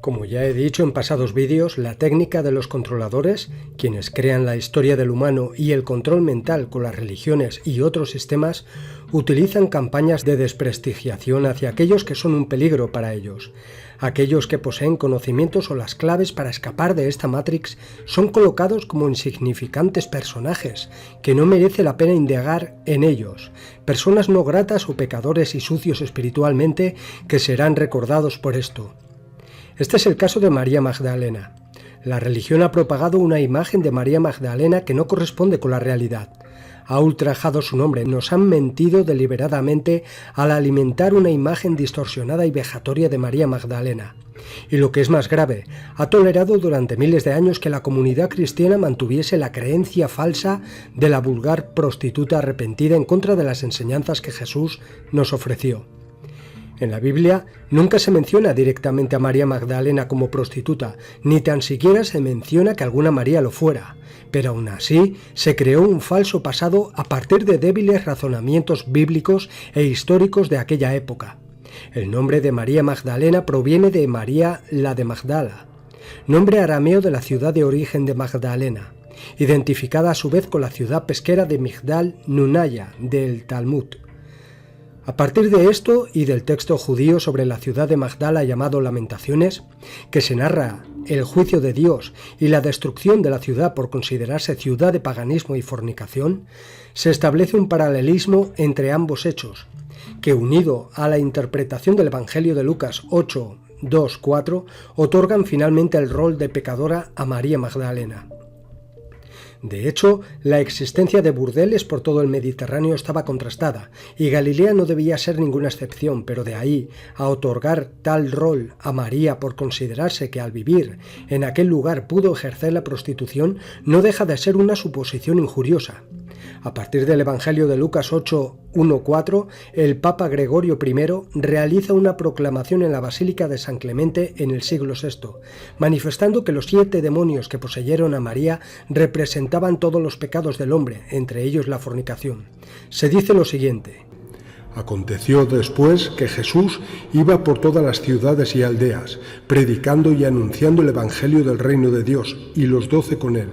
Como ya he dicho en pasados vídeos, la técnica de los controladores, quienes crean la historia del humano y el control mental con las religiones y otros sistemas, utilizan campañas de desprestigiación hacia aquellos que son un peligro para ellos. Aquellos que poseen conocimientos o las claves para escapar de esta Matrix son colocados como insignificantes personajes, que no merece la pena indagar en ellos, personas no gratas o pecadores y sucios espiritualmente que serán recordados por esto. Este es el caso de María Magdalena. La religión ha propagado una imagen de María Magdalena que no corresponde con la realidad. Ha ultrajado su nombre, nos han mentido deliberadamente al alimentar una imagen distorsionada y vejatoria de María Magdalena. Y lo que es más grave, ha tolerado durante miles de años que la comunidad cristiana mantuviese la creencia falsa de la vulgar prostituta arrepentida en contra de las enseñanzas que Jesús nos ofreció. En la Biblia nunca se menciona directamente a María Magdalena como prostituta, ni tan siquiera se menciona que alguna María lo fuera, pero aún así se creó un falso pasado a partir de débiles razonamientos bíblicos e históricos de aquella época. El nombre de María Magdalena proviene de María la de Magdala, nombre arameo de la ciudad de origen de Magdalena, identificada a su vez con la ciudad pesquera de Migdal Nunaya del Talmud. A partir de esto y del texto judío sobre la ciudad de Magdala llamado Lamentaciones, que se narra el juicio de Dios y la destrucción de la ciudad por considerarse ciudad de paganismo y fornicación, se establece un paralelismo entre ambos hechos, que unido a la interpretación del Evangelio de Lucas 8, 2, 4, otorgan finalmente el rol de pecadora a María Magdalena. De hecho, la existencia de burdeles por todo el Mediterráneo estaba contrastada, y Galilea no debía ser ninguna excepción, pero de ahí a otorgar tal rol a María por considerarse que al vivir en aquel lugar pudo ejercer la prostitución, no deja de ser una suposición injuriosa. A partir del Evangelio de Lucas 8, 1, 4, el Papa Gregorio I realiza una proclamación en la Basílica de San Clemente en el siglo VI, manifestando que los 7 demonios que poseyeron a María representaban todos los pecados del hombre, entre ellos la fornicación. Se dice lo siguiente: Aconteció después que Jesús iba por todas las ciudades y aldeas, predicando y anunciando el Evangelio del reino de Dios, y los 12 con él,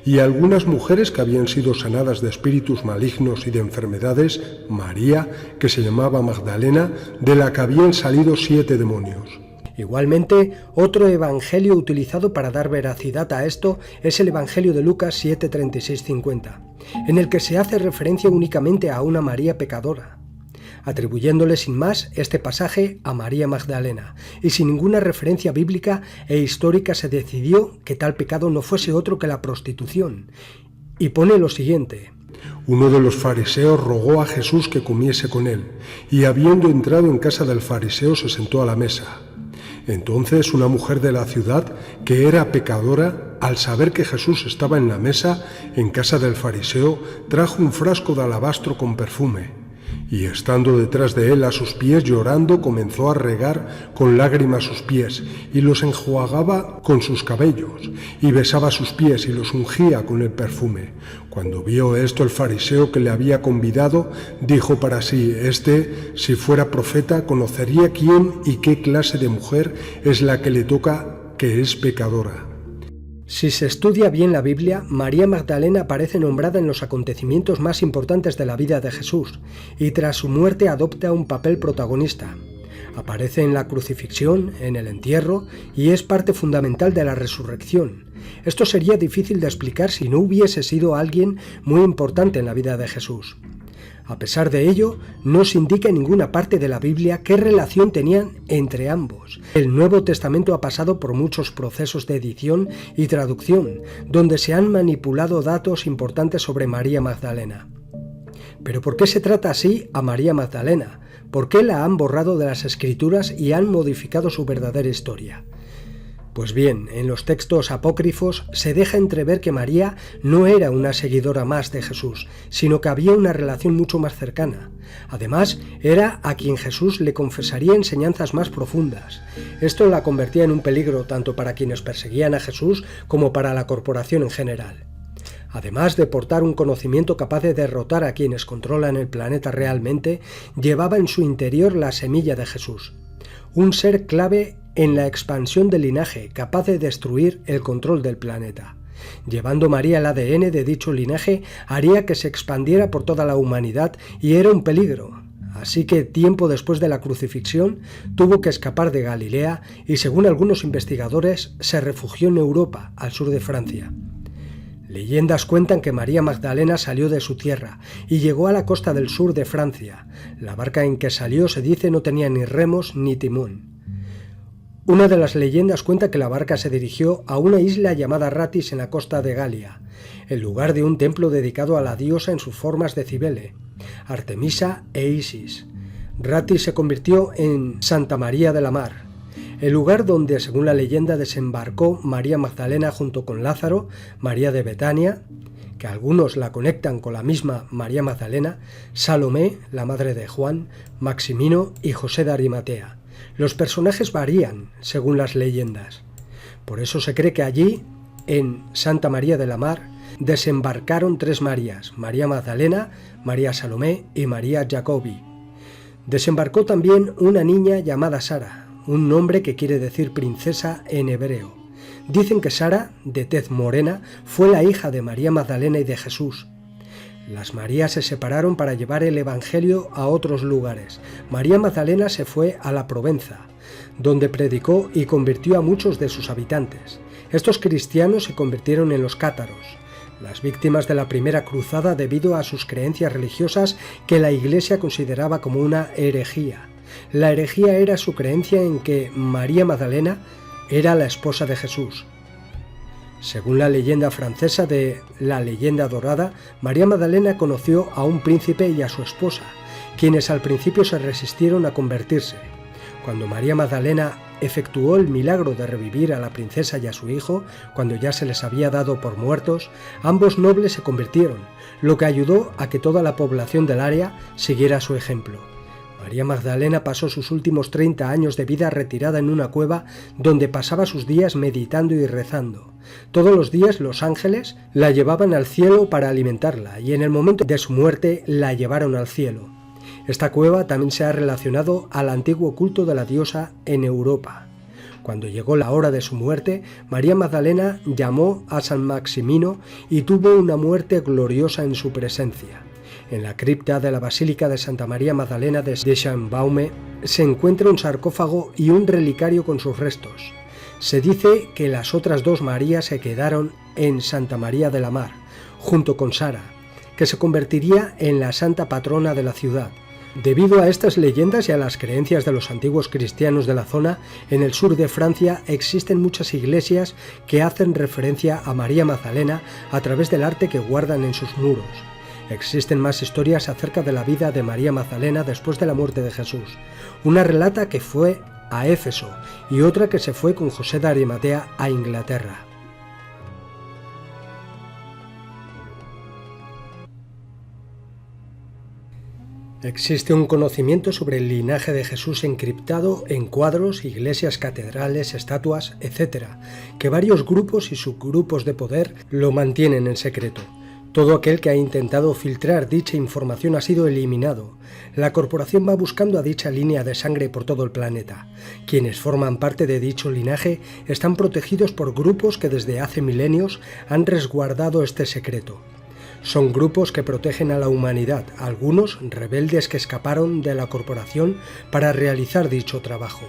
y algunas mujeres que habían sido sanadas de espíritus malignos y de enfermedades, María, que se llamaba Magdalena, de la que habían salido 7 demonios. Igualmente, otro evangelio utilizado para dar veracidad a esto es el Evangelio de Lucas 7, 36, 50, en el que se hace referencia únicamente a una María pecadora, atribuyéndole sin más este pasaje a María Magdalena, y sin ninguna referencia bíblica e histórica se decidió que tal pecado no fuese otro que la prostitución, y pone lo siguiente: Uno de los fariseos rogó a Jesús que comiese con él, y habiendo entrado en casa del fariseo se sentó a la mesa. Entonces una mujer de la ciudad, que era pecadora, al saber que Jesús estaba en la mesa, en casa del fariseo, trajo un frasco de alabastro con perfume, y estando detrás de él a sus pies llorando, comenzó a regar con lágrimas sus pies, y los enjuagaba con sus cabellos, y besaba sus pies y los ungía con el perfume. Cuando vio esto el fariseo que le había convidado, dijo para sí: si fuera profeta, conocería quién y qué clase de mujer es la que le toca, que es pecadora. Si se estudia bien la Biblia, María Magdalena aparece nombrada en los acontecimientos más importantes de la vida de Jesús, y tras su muerte adopta un papel protagonista. Aparece en la crucifixión, en el entierro, y es parte fundamental de la resurrección. Esto sería difícil de explicar si no hubiese sido alguien muy importante en la vida de Jesús. A pesar de ello, no se indica en ninguna parte de la Biblia qué relación tenían entre ambos. El Nuevo Testamento ha pasado por muchos procesos de edición y traducción, donde se han manipulado datos importantes sobre María Magdalena. ¿Pero por qué se trata así a María Magdalena? ¿Por qué la han borrado de las Escrituras y han modificado su verdadera historia? Pues bien, en los textos apócrifos se deja entrever que María no era una seguidora más de Jesús, sino que había una relación mucho más cercana. Además, era a quien Jesús le confesaría enseñanzas más profundas. Esto la convertía en un peligro tanto para quienes perseguían a Jesús como para la corporación en general. Además de portar un conocimiento capaz de derrotar a quienes controlan el planeta realmente, llevaba en su interior la semilla de Jesús, un ser clave en la expansión del linaje capaz de destruir el control del planeta. Llevando María el ADN de dicho linaje haría que se expandiera por toda la humanidad y era un peligro. Así que tiempo después de la crucifixión tuvo que escapar de Galilea y, según algunos investigadores, se refugió en Europa, al sur de Francia. Leyendas cuentan que María Magdalena salió de su tierra y llegó a la costa del sur de Francia. La barca en que salió, se dice, no tenía ni remos ni timón. Una de las leyendas cuenta que la barca se dirigió a una isla llamada Ratis en la costa de Galia, el lugar de un templo dedicado a la diosa en sus formas de Cibele, Artemisa e Isis. Ratis se convirtió en Santa María de la Mar, el lugar donde, según la leyenda, desembarcó María Magdalena junto con Lázaro, María de Betania, que algunos la conectan con la misma María Magdalena, Salomé, la madre de Juan, Maximino y José de Arimatea. Los personajes varían según las leyendas. Por eso se cree que allí, en Santa María de la Mar, desembarcaron 3 Marías: María Magdalena, María Salomé y María Jacobi. Desembarcó también una niña llamada Sara, un nombre que quiere decir princesa en hebreo. Dicen que Sara, de tez morena, fue la hija de María Magdalena y de Jesús. Las Marías se separaron para llevar el Evangelio a otros lugares. María Magdalena se fue a la Provenza, donde predicó y convirtió a muchos de sus habitantes. Estos cristianos se convirtieron en los cátaros, las víctimas de la primera cruzada debido a sus creencias religiosas que la Iglesia consideraba como una herejía. La herejía era su creencia en que María Magdalena era la esposa de Jesús. Según la leyenda francesa de la leyenda dorada, María Magdalena conoció a un príncipe y a su esposa, quienes al principio se resistieron a convertirse. Cuando María Magdalena efectuó el milagro de revivir a la princesa y a su hijo, cuando ya se les había dado por muertos, ambos nobles se convirtieron, lo que ayudó a que toda la población del área siguiera su ejemplo. María Magdalena pasó sus últimos 30 años de vida retirada en una cueva donde pasaba sus días meditando y rezando. Todos los días los ángeles la llevaban al cielo para alimentarla y en el momento de su muerte la llevaron al cielo. Esta cueva también se ha relacionado al antiguo culto de la diosa en Europa. Cuando llegó la hora de su muerte, María Magdalena llamó a San Maximino y tuvo una muerte gloriosa en su presencia. En la cripta de la Basílica de Santa María Magdalena de Schönbaume se encuentra un sarcófago y un relicario con sus restos. Se dice que las otras 2 Marías se quedaron en Santa María de la Mar, junto con Sara, que se convertiría en la santa patrona de la ciudad. Debido a estas leyendas y a las creencias de los antiguos cristianos de la zona, en el sur de Francia existen muchas iglesias que hacen referencia a María Magdalena a través del arte que guardan en sus muros. Existen más historias acerca de la vida de María Magdalena después de la muerte de Jesús. Una relata que fue a Éfeso y otra que se fue con José de Arimatea a Inglaterra. Existe un conocimiento sobre el linaje de Jesús encriptado en cuadros, iglesias, catedrales, estatuas, etc., que varios grupos y subgrupos de poder lo mantienen en secreto. Todo aquel que ha intentado filtrar dicha información ha sido eliminado. La corporación va buscando a dicha línea de sangre por todo el planeta. Quienes forman parte de dicho linaje están protegidos por grupos que desde hace milenios han resguardado este secreto. Son grupos que protegen a la humanidad, algunos rebeldes que escaparon de la corporación para realizar dicho trabajo.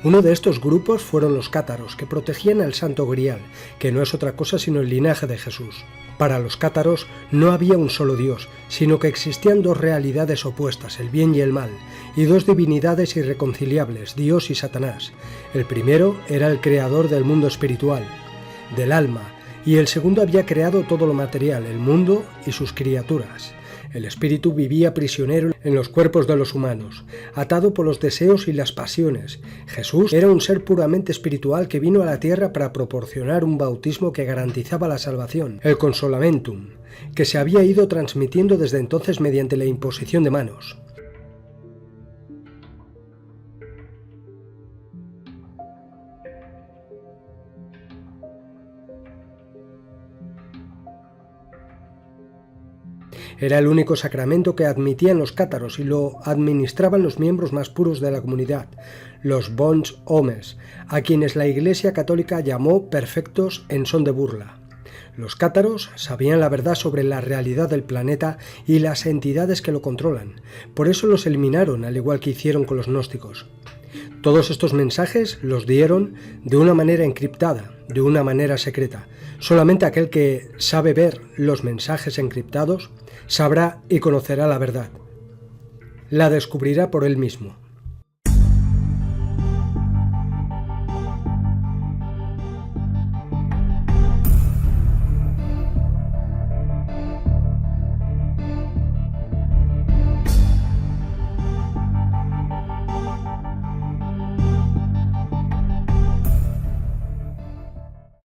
Uno de estos grupos fueron los cátaros, que protegían al Santo Grial, que no es otra cosa sino el linaje de Jesús. Para los cátaros no había un solo Dios, sino que existían 2 realidades opuestas, el bien y el mal, y 2 divinidades irreconciliables, Dios y Satanás. El primero era el creador del mundo espiritual, del alma, y el segundo había creado todo lo material, el mundo y sus criaturas. El espíritu vivía prisionero en los cuerpos de los humanos, atado por los deseos y las pasiones. Jesús era un ser puramente espiritual que vino a la tierra para proporcionar un bautismo que garantizaba la salvación, el consolamentum, que se había ido transmitiendo desde entonces mediante la imposición de manos. Era el único sacramento que admitían los cátaros y lo administraban los miembros más puros de la comunidad, los bons homes, a quienes la Iglesia Católica llamó perfectos en son de burla. Los cátaros sabían la verdad sobre la realidad del planeta y las entidades que lo controlan. Por eso los eliminaron, al igual que hicieron con los gnósticos. Todos estos mensajes los dieron de una manera encriptada, de una manera secreta. Solamente aquel que sabe ver los mensajes encriptados sabrá y conocerá la verdad. La descubrirá por él mismo.